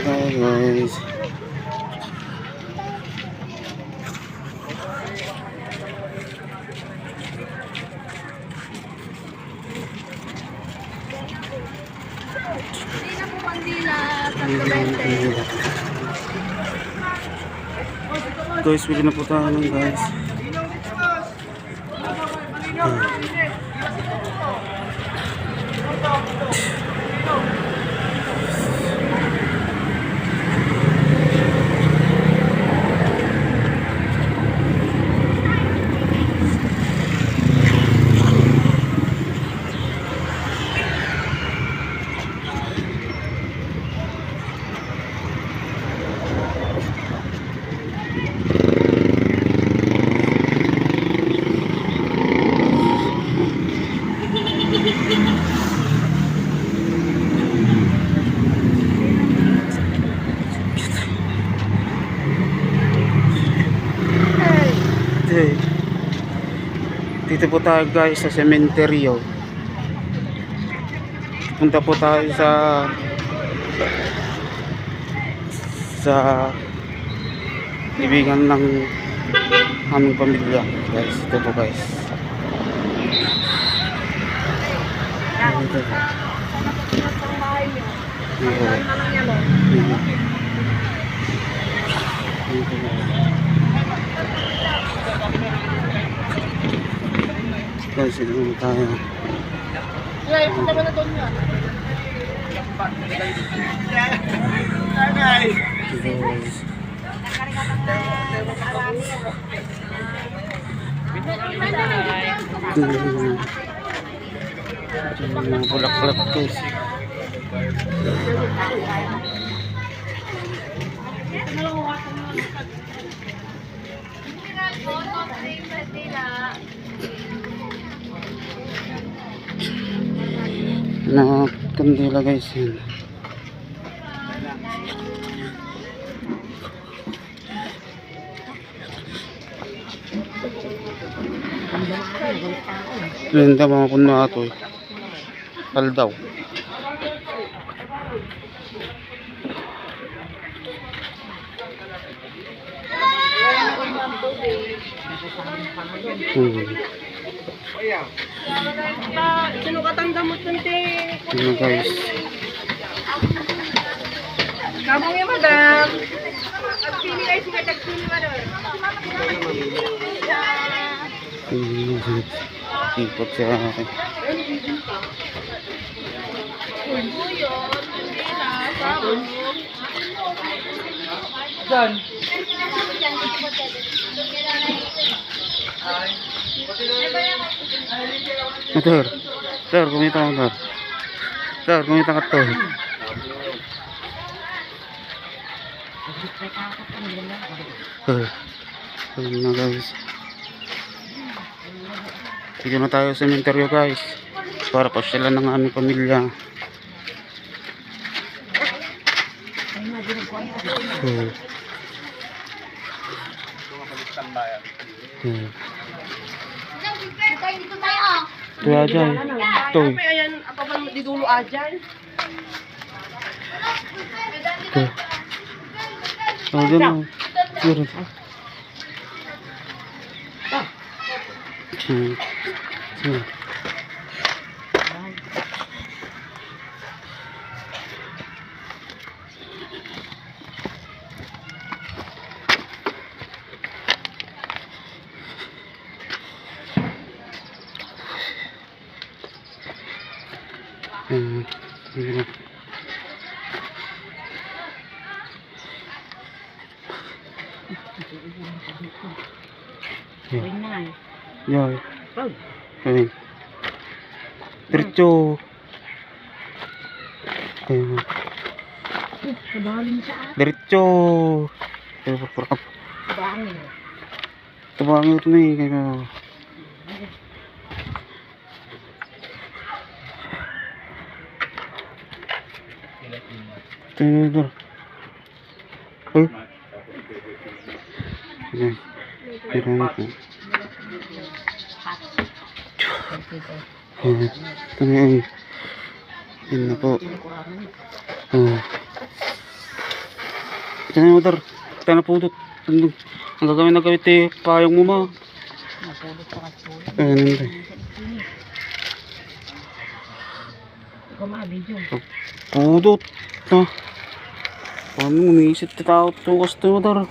tayo guys. Guys, bili na po tayo nun guys. Dito po tayo guys sa sementeryo. Punta po tayo sa ibigan ng aming pamilya guys. Ito po guys. Ito po. Guys, ito po tayo. Bulak-bulak guys. Na kandila guys yan. Linda mga puno ato eh. Paldaw. Sino katanggamot nanti? Ano guys? Kabong ya madam. Agpili kayo si katagpili madam. Ikot siya natin. John. Ter, kumita mo ter, kumita ka to. Ayun na guys. Dito na tayo sa sementeryo guys. Para pasyalan ng aming pamilya. Ito ajan. Ito. Ayan, apa ba di dulo ajan? Ito. Oh, dyan. Dyan. Yoy. Ayun. Diretso. Ayun. Diretso. Tabangin ito na eh. Ito. Ay. Ayan. Pero ito. Ito na yun. Yun na po. Ito na motor. Ito na pudot. Ang gagawin na gawin eh. Payong mo ma. Napulot pa kasi pulot. Ayan hindi. Ikaw mga-video. Pudot. Ha? Paano umiisip na tao ito customer?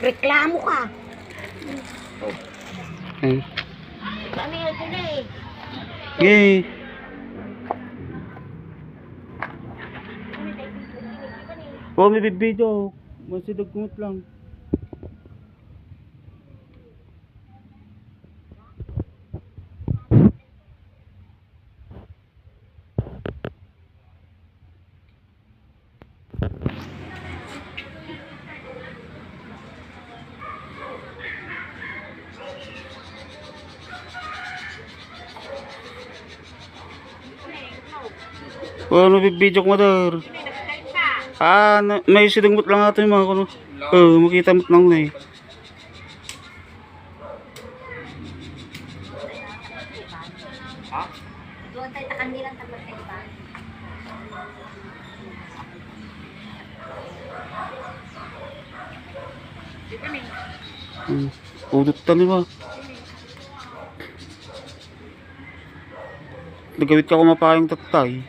Reklamo ka. Ayan. Ano yun sila eh? Yay! Oh, may video. Masidag kumot lang. Oh, may video ko madar. May sidagmot lang ato yung mga kuno. Makita mo't lang na eh. Doon tayo takandilang tapat kayo ba? Udot tali ba? Nagawit ka kumapayang tatay.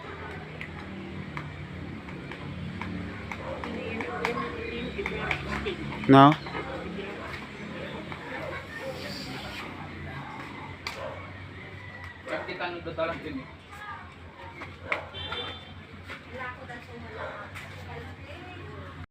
Na?